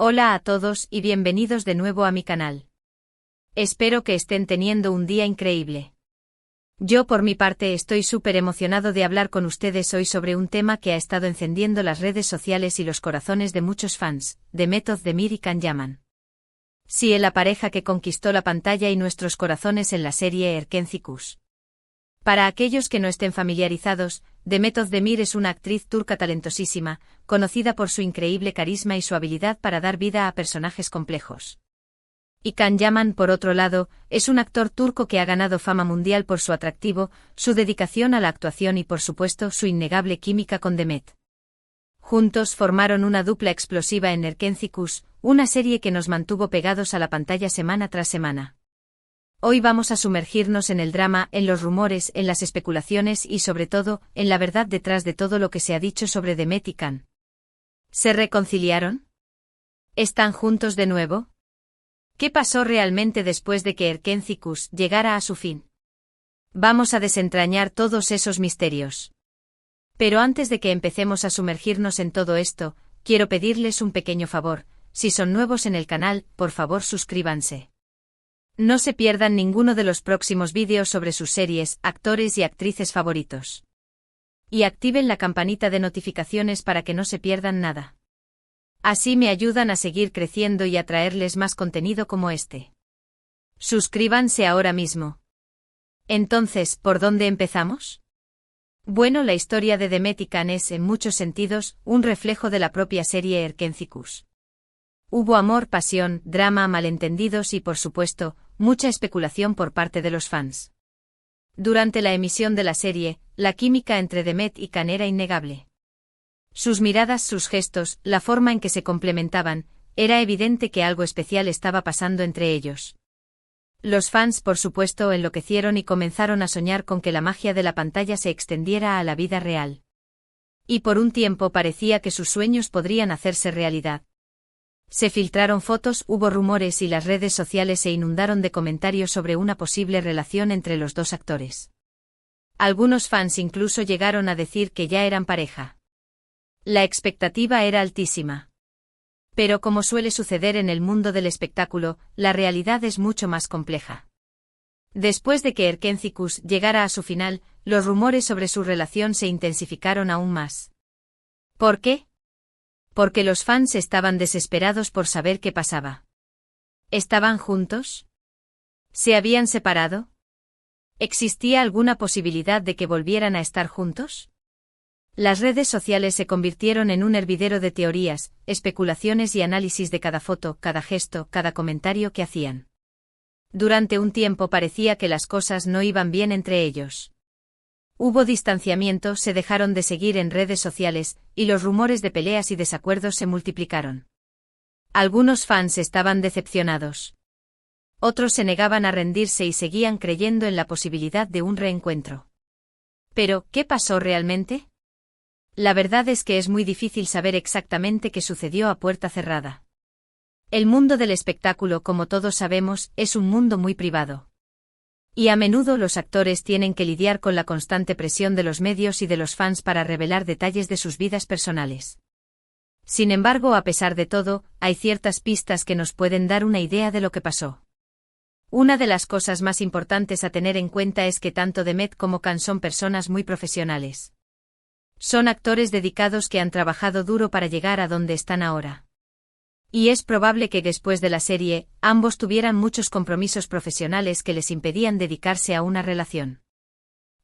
Hola a todos y bienvenidos de nuevo a mi canal. Espero que estén teniendo un día increíble. Yo por mi parte estoy súper emocionado de hablar con ustedes hoy sobre un tema que ha estado encendiendo las redes sociales y los corazones de muchos fans, Demet Özdemir y Can Yaman. Sí, la pareja que conquistó la pantalla y nuestros corazones en la serie Erkenci Kuş. Para aquellos que no estén familiarizados, Demet Özdemir es una actriz turca talentosísima, conocida por su increíble carisma y su habilidad para dar vida a personajes complejos. Y Can Yaman, por otro lado, es un actor turco que ha ganado fama mundial por su atractivo, su dedicación a la actuación y por supuesto su innegable química con Demet. Juntos formaron una dupla explosiva en Erkenci Kuş, una serie que nos mantuvo pegados a la pantalla semana tras semana. Hoy vamos a sumergirnos en el drama, en los rumores, en las especulaciones y sobre todo, en la verdad detrás de todo lo que se ha dicho sobre Demet y Can. ¿Se reconciliaron? ¿Están juntos de nuevo? ¿Qué pasó realmente después de que Erkenci Kuş llegara a su fin? Vamos a desentrañar todos esos misterios. Pero antes de que empecemos a sumergirnos en todo esto, quiero pedirles un pequeño favor. Si son nuevos en el canal, por favor suscríbanse. No se pierdan ninguno de los próximos vídeos sobre sus series, actores y actrices favoritos. Y activen la campanita de notificaciones para que no se pierdan nada. Así me ayudan a seguir creciendo y a traerles más contenido como este. Suscríbanse ahora mismo. Entonces, ¿por dónde empezamos? Bueno, la historia de Demet y Can es, en muchos sentidos, un reflejo de la propia serie Erkenci Kuş. Hubo amor, pasión, drama, malentendidos y, por supuesto, mucha especulación por parte de los fans. Durante la emisión de la serie, la química entre Demet y Can era innegable. Sus miradas, sus gestos, la forma en que se complementaban, era evidente que algo especial estaba pasando entre ellos. Los fans, por supuesto, enloquecieron y comenzaron a soñar con que la magia de la pantalla se extendiera a la vida real. Y por un tiempo parecía que sus sueños podrían hacerse realidad. Se filtraron fotos, hubo rumores y las redes sociales se inundaron de comentarios sobre una posible relación entre los dos actores. Algunos fans incluso llegaron a decir que ya eran pareja. La expectativa era altísima. Pero como suele suceder en el mundo del espectáculo, la realidad es mucho más compleja. Después de que Erkenci Kuş llegara a su final, los rumores sobre su relación se intensificaron aún más. ¿Por qué? Porque los fans estaban desesperados por saber qué pasaba. ¿Estaban juntos? ¿Se habían separado? ¿Existía alguna posibilidad de que volvieran a estar juntos? Las redes sociales se convirtieron en un hervidero de teorías, especulaciones y análisis de cada foto, cada gesto, cada comentario que hacían. Durante un tiempo parecía que las cosas no iban bien entre ellos. Hubo distanciamiento, se dejaron de seguir en redes sociales, y los rumores de peleas y desacuerdos se multiplicaron. Algunos fans estaban decepcionados. Otros se negaban a rendirse y seguían creyendo en la posibilidad de un reencuentro. Pero, ¿qué pasó realmente? La verdad es que es muy difícil saber exactamente qué sucedió a puerta cerrada. El mundo del espectáculo, como todos sabemos, es un mundo muy privado. Y a menudo los actores tienen que lidiar con la constante presión de los medios y de los fans para revelar detalles de sus vidas personales. Sin embargo, a pesar de todo, hay ciertas pistas que nos pueden dar una idea de lo que pasó. Una de las cosas más importantes a tener en cuenta es que tanto Demet como Can son personas muy profesionales. Son actores dedicados que han trabajado duro para llegar a donde están ahora. Y es probable que después de la serie, ambos tuvieran muchos compromisos profesionales que les impedían dedicarse a una relación.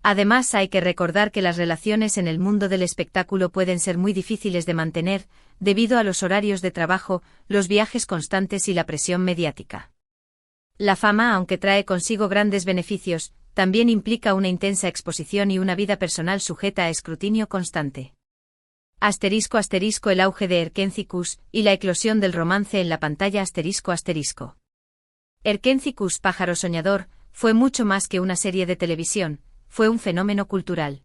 Además, hay que recordar que las relaciones en el mundo del espectáculo pueden ser muy difíciles de mantener, debido a los horarios de trabajo, los viajes constantes y la presión mediática. La fama, aunque trae consigo grandes beneficios, también implica una intensa exposición y una vida personal sujeta a escrutinio constante. ***, el auge de Erkenci Kuş y la eclosión del romance en la pantalla ***. Erkenci Kuş, Pájaro Soñador, fue mucho más que una serie de televisión, fue un fenómeno cultural.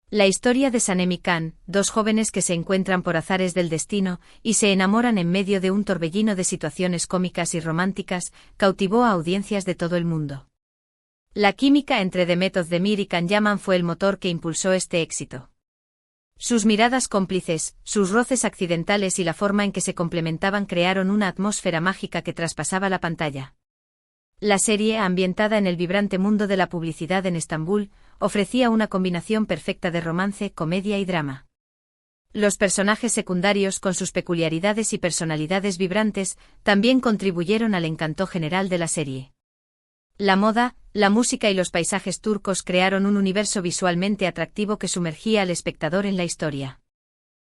La historia de Sanem y Can, dos jóvenes que se encuentran por azares del destino y se enamoran en medio de un torbellino de situaciones cómicas y románticas, cautivó a audiencias de todo el mundo. La química entre Demet Özdemir y Can Yaman fue el motor que impulsó este éxito. Sus miradas cómplices, sus roces accidentales y la forma en que se complementaban crearon una atmósfera mágica que traspasaba la pantalla. La serie, ambientada en el vibrante mundo de la publicidad en Estambul, ofrecía una combinación perfecta de romance, comedia y drama. Los personajes secundarios, con sus peculiaridades y personalidades vibrantes, también contribuyeron al encanto general de la serie. La moda, la música y los paisajes turcos crearon un universo visualmente atractivo que sumergía al espectador en la historia.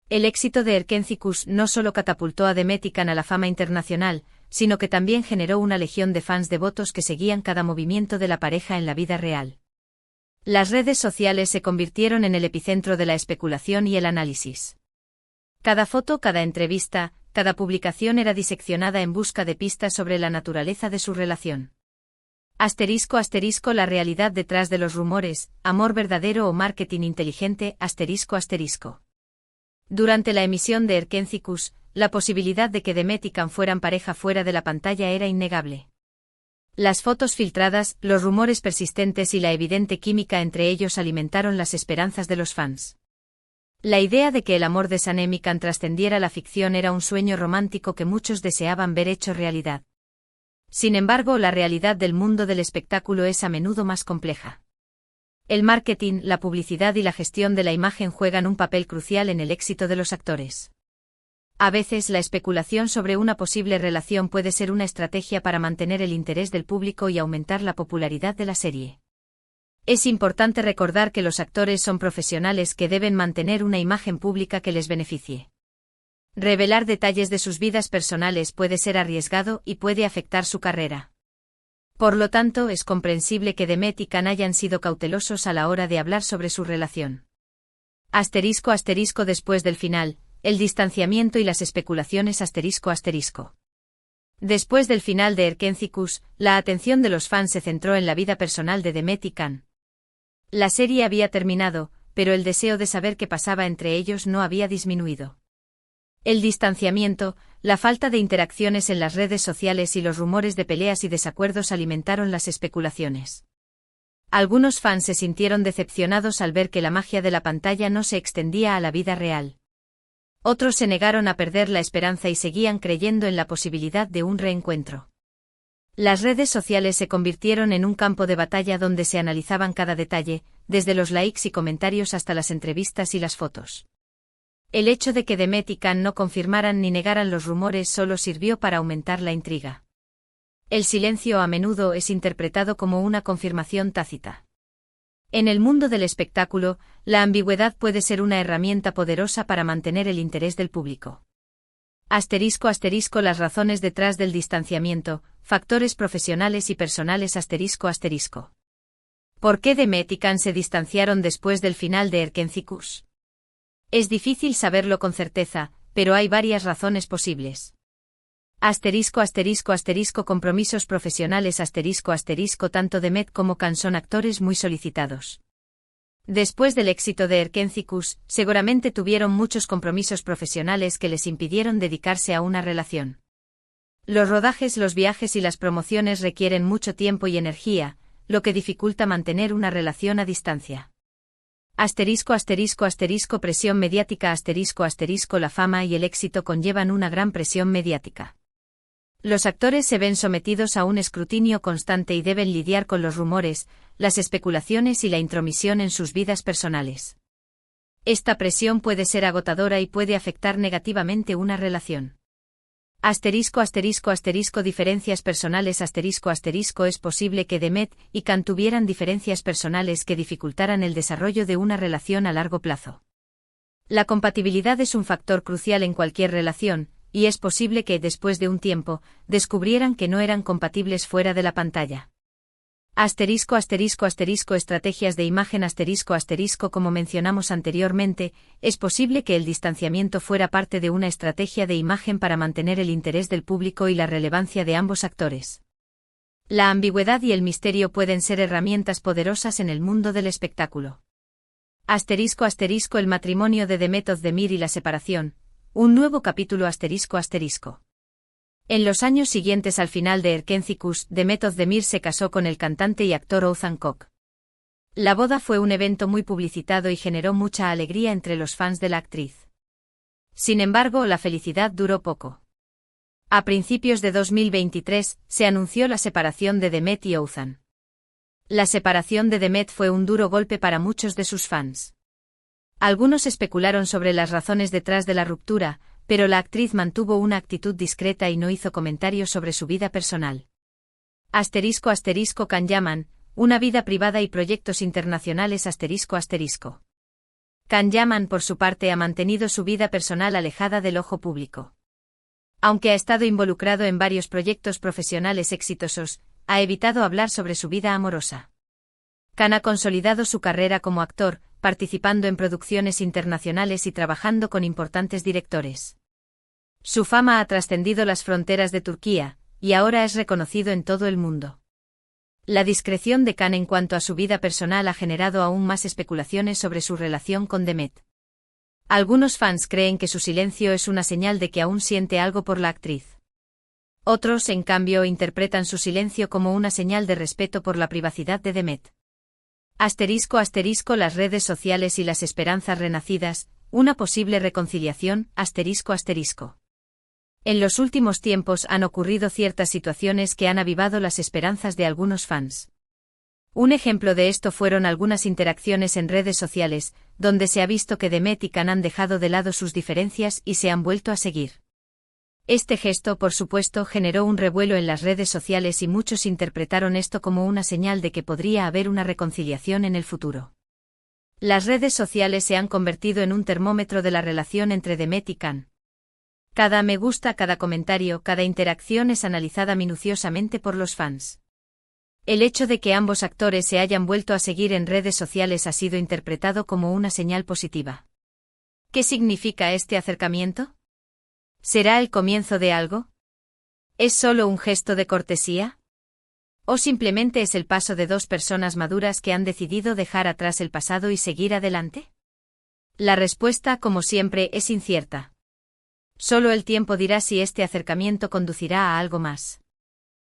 El éxito de Erkenci no solo catapultó a Demet İlkan a la fama internacional, sino que también generó una legión de fans devotos que seguían cada movimiento de la pareja en la vida real. Las redes sociales se convirtieron en el epicentro de la especulación y el análisis. Cada foto, cada entrevista, cada publicación era diseccionada en busca de pistas sobre la naturaleza de su relación. ***, la realidad detrás de los rumores, amor verdadero o marketing inteligente, ***. Durante la emisión de Erkenci, la posibilidad de que Demet İlkan fueran pareja fuera de la pantalla era innegable. Las fotos filtradas, los rumores persistentes y la evidente química entre ellos alimentaron las esperanzas de los fans. La idea de que el amor de Sanem İlkan trascendiera la ficción era un sueño romántico que muchos deseaban ver hecho realidad. Sin embargo, la realidad del mundo del espectáculo es a menudo más compleja. El marketing, la publicidad y la gestión de la imagen juegan un papel crucial en el éxito de los actores. A veces la especulación sobre una posible relación puede ser una estrategia para mantener el interés del público y aumentar la popularidad de la serie. Es importante recordar que los actores son profesionales que deben mantener una imagen pública que les beneficie. Revelar detalles de sus vidas personales puede ser arriesgado y puede afectar su carrera. Por lo tanto, es comprensible que Demet İlkan hayan sido cautelosos a la hora de hablar sobre su relación. ***, después del final, el distanciamiento y las especulaciones ***. Después del final de Erkenci, la atención de los fans se centró en la vida personal de Demet İlkan. La serie había terminado, pero el deseo de saber qué pasaba entre ellos no había disminuido. El distanciamiento, la falta de interacciones en las redes sociales y los rumores de peleas y desacuerdos alimentaron las especulaciones. Algunos fans se sintieron decepcionados al ver que la magia de la pantalla no se extendía a la vida real. Otros se negaron a perder la esperanza y seguían creyendo en la posibilidad de un reencuentro. Las redes sociales se convirtieron en un campo de batalla donde se analizaban cada detalle, desde los likes y comentarios hasta las entrevistas y las fotos. El hecho de que Demet İlkan no confirmaran ni negaran los rumores solo sirvió para aumentar la intriga. El silencio a menudo es interpretado como una confirmación tácita. En el mundo del espectáculo, la ambigüedad puede ser una herramienta poderosa para mantener el interés del público. ***, las razones detrás del distanciamiento, factores profesionales y personales ***. ¿Por qué Demet İlkan se distanciaron después del final de Erkenci? Es difícil saberlo con certeza, pero hay varias razones posibles. Compromisos profesionales tanto Demet como Kan son actores muy solicitados. Después del éxito de Erkenci, seguramente tuvieron muchos compromisos profesionales que les impidieron dedicarse a una relación. Los rodajes, los viajes y las promociones requieren mucho tiempo y energía, lo que dificulta mantener una relación a distancia. Presión mediática la fama y el éxito conllevan una gran presión mediática. Los actores se ven sometidos a un escrutinio constante y deben lidiar con los rumores, las especulaciones y la intromisión en sus vidas personales. Esta presión puede ser agotadora y puede afectar negativamente una relación. Diferencias personales es posible que Demet İlkan tuvieran diferencias personales que dificultaran el desarrollo de una relación a largo plazo. La compatibilidad es un factor crucial en cualquier relación, y es posible que, después de un tiempo, descubrieran que no eran compatibles fuera de la pantalla. Estrategias de imagen como mencionamos anteriormente, es posible que el distanciamiento fuera parte de una estrategia de imagen para mantener el interés del público y la relevancia de ambos actores. La ambigüedad y el misterio pueden ser herramientas poderosas en el mundo del espectáculo. El matrimonio de Demet Özdemir y la separación, un nuevo capítulo ***. En los años siguientes al final de Erkenci, Demet Özdemir se casó con el cantante y actor Oğuzhan Koç. La boda fue un evento muy publicitado y generó mucha alegría entre los fans de la actriz. Sin embargo, la felicidad duró poco. A principios de 2023, se anunció la separación de Demet y Oğuzhan. La separación de Demet fue un duro golpe para muchos de sus fans. Algunos especularon sobre las razones detrás de la ruptura, pero la actriz mantuvo una actitud discreta y no hizo comentarios sobre su vida personal. *** Can Yaman, una vida privada y proyectos internacionales ***. Can Yaman, por su parte, ha mantenido su vida personal alejada del ojo público. Aunque ha estado involucrado en varios proyectos profesionales exitosos, ha evitado hablar sobre su vida amorosa. Can ha consolidado su carrera como actor, participando en producciones internacionales y trabajando con importantes directores. Su fama ha trascendido las fronteras de Turquía, y ahora es reconocido en todo el mundo. La discreción de Can en cuanto a su vida personal ha generado aún más especulaciones sobre su relación con Demet. Algunos fans creen que su silencio es una señal de que aún siente algo por la actriz. Otros, en cambio, interpretan su silencio como una señal de respeto por la privacidad de Demet. *** Las redes sociales y las esperanzas renacidas, una posible reconciliación, ***. En los últimos tiempos han ocurrido ciertas situaciones que han avivado las esperanzas de algunos fans. Un ejemplo de esto fueron algunas interacciones en redes sociales, donde se ha visto que Demet y Can han dejado de lado sus diferencias y se han vuelto a seguir. Este gesto, por supuesto, generó un revuelo en las redes sociales y muchos interpretaron esto como una señal de que podría haber una reconciliación en el futuro. Las redes sociales se han convertido en un termómetro de la relación entre Demet y Can. Cada me gusta, cada comentario, cada interacción es analizada minuciosamente por los fans. El hecho de que ambos actores se hayan vuelto a seguir en redes sociales ha sido interpretado como una señal positiva. ¿Qué significa este acercamiento? ¿Será el comienzo de algo? ¿Es solo un gesto de cortesía? ¿O simplemente es el paso de dos personas maduras que han decidido dejar atrás el pasado y seguir adelante? La respuesta, como siempre, es incierta. Solo el tiempo dirá si este acercamiento conducirá a algo más.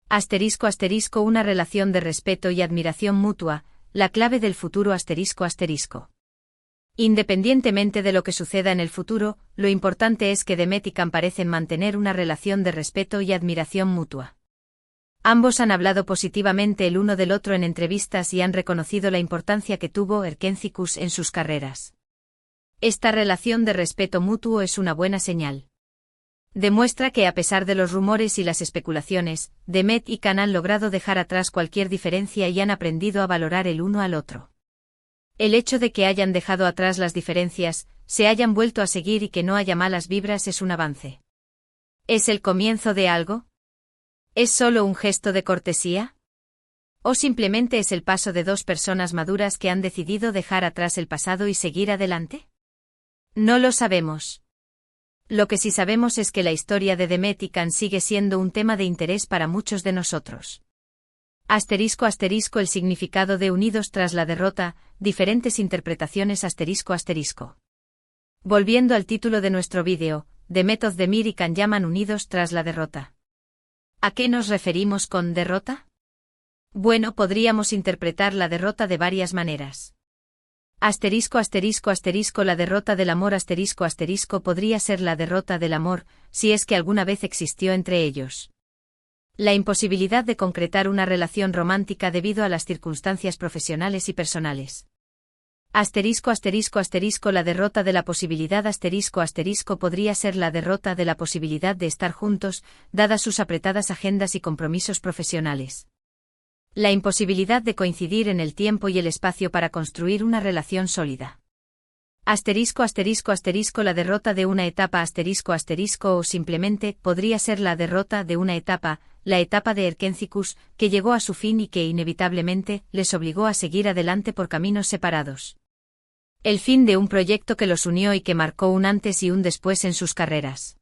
*** Una relación de respeto y admiración mutua, la clave del futuro ***. Independientemente de lo que suceda en el futuro, lo importante es que Demet y Can parecen mantener una relación de respeto y admiración mutua. Ambos han hablado positivamente el uno del otro en entrevistas y han reconocido la importancia que tuvo Erkencikus en sus carreras. Esta relación de respeto mutuo es una buena señal. Demuestra que, a pesar de los rumores y las especulaciones, Demet y Can han logrado dejar atrás cualquier diferencia y han aprendido a valorar el uno al otro. El hecho de que hayan dejado atrás las diferencias, se hayan vuelto a seguir y que no haya malas vibras es un avance. ¿Es el comienzo de algo? ¿Es solo un gesto de cortesía? ¿O simplemente es el paso de dos personas maduras que han decidido dejar atrás el pasado y seguir adelante? No lo sabemos. Lo que sí sabemos es que la historia de Demet y Can sigue siendo un tema de interés para muchos de nosotros. ***, El significado de unidos tras la derrota, diferentes interpretaciones ***. Volviendo al título de nuestro vídeo, Demet Özdemir y Can Yaman unidos tras la derrota. ¿A qué nos referimos con derrota? Bueno, podríamos interpretar la derrota de varias maneras. La derrota del amor podría ser la derrota del amor, si es que alguna vez existió entre ellos. La imposibilidad de concretar una relación romántica debido a las circunstancias profesionales y personales. La derrota de la posibilidad podría ser la derrota de la posibilidad de estar juntos, dadas sus apretadas agendas y compromisos profesionales. La imposibilidad de coincidir en el tiempo y el espacio para construir una relación sólida. La derrota de una etapa o simplemente podría ser la derrota de una etapa, la etapa de Erkencikus, que llegó a su fin y que inevitablemente les obligó a seguir adelante por caminos separados. El fin de un proyecto que los unió y que marcó un antes y un después en sus carreras.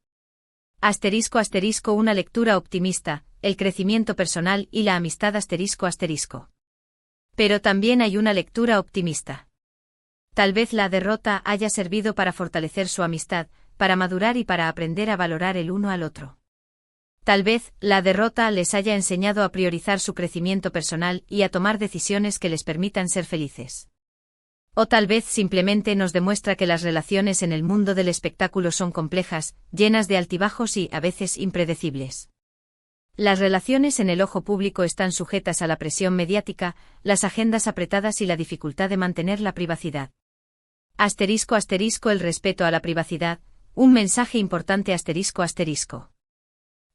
Una lectura optimista, el crecimiento personal y la amistad ***. Pero también hay una lectura optimista. Tal vez la derrota haya servido para fortalecer su amistad, para madurar y para aprender a valorar el uno al otro. Tal vez, la derrota les haya enseñado a priorizar su crecimiento personal y a tomar decisiones que les permitan ser felices. O tal vez simplemente nos demuestra que las relaciones en el mundo del espectáculo son complejas, llenas de altibajos y, a veces, impredecibles. Las relaciones en el ojo público están sujetas a la presión mediática, las agendas apretadas y la dificultad de mantener la privacidad. *** El respeto a la privacidad, un mensaje importante ***.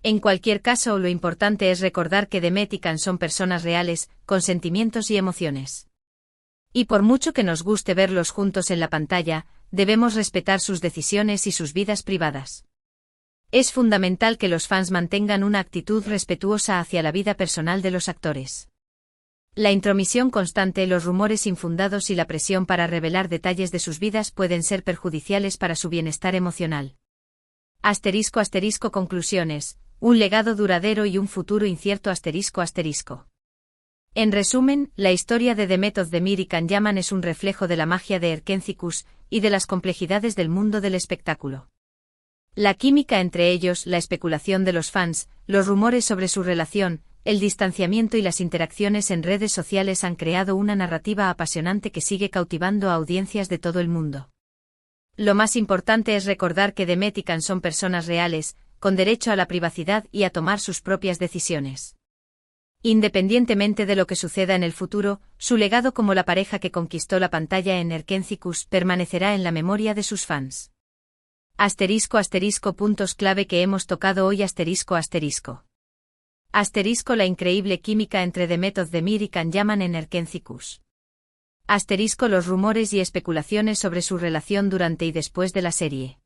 En cualquier caso, lo importante es recordar que Demet y Can son personas reales, con sentimientos y emociones. Y por mucho que nos guste verlos juntos en la pantalla, debemos respetar sus decisiones y sus vidas privadas. Es fundamental que los fans mantengan una actitud respetuosa hacia la vida personal de los actores. La intromisión constante, los rumores infundados y la presión para revelar detalles de sus vidas pueden ser perjudiciales para su bienestar emocional. *** Conclusiones: un legado duradero y un futuro incierto. ***. En resumen, la historia de Demet Özdemir y Can Yaman es un reflejo de la magia de Erkenzicus y de las complejidades del mundo del espectáculo. La química entre ellos, la especulación de los fans, los rumores sobre su relación, el distanciamiento y las interacciones en redes sociales han creado una narrativa apasionante que sigue cautivando a audiencias de todo el mundo. Lo más importante es recordar que Demet y Can son personas reales, con derecho a la privacidad y a tomar sus propias decisiones. Independientemente de lo que suceda en el futuro, su legado como la pareja que conquistó la pantalla en Erkenzicus permanecerá en la memoria de sus fans. *** Puntos clave que hemos tocado hoy. *** La increíble química entre Demet Özdemir y Can Yaman en Erkenzicus. *** Los rumores y especulaciones sobre su relación durante y después de la serie.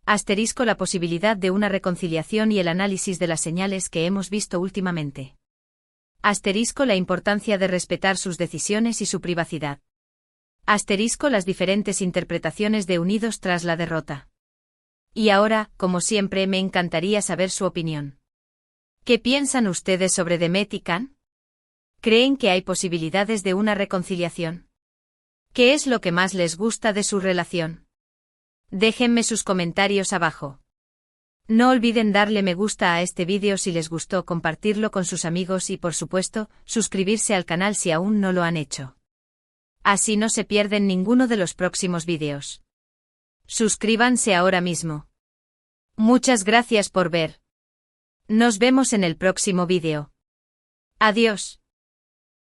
*** La posibilidad de una reconciliación y el análisis de las señales que hemos visto últimamente. *** La importancia de respetar sus decisiones y su privacidad. *** Las diferentes interpretaciones de Unidos tras la derrota. Y ahora, como siempre, me encantaría saber su opinión. ¿Qué piensan ustedes sobre Demet y Can? ¿Creen que hay posibilidades de una reconciliación? ¿Qué es lo que más les gusta de su relación? Déjenme sus comentarios abajo. No olviden darle me gusta a este vídeo si les gustó, compartirlo con sus amigos y, por supuesto, suscribirse al canal si aún no lo han hecho. Así no se pierden ninguno de los próximos vídeos. Suscríbanse ahora mismo. Muchas gracias por ver. Nos vemos en el próximo vídeo. Adiós.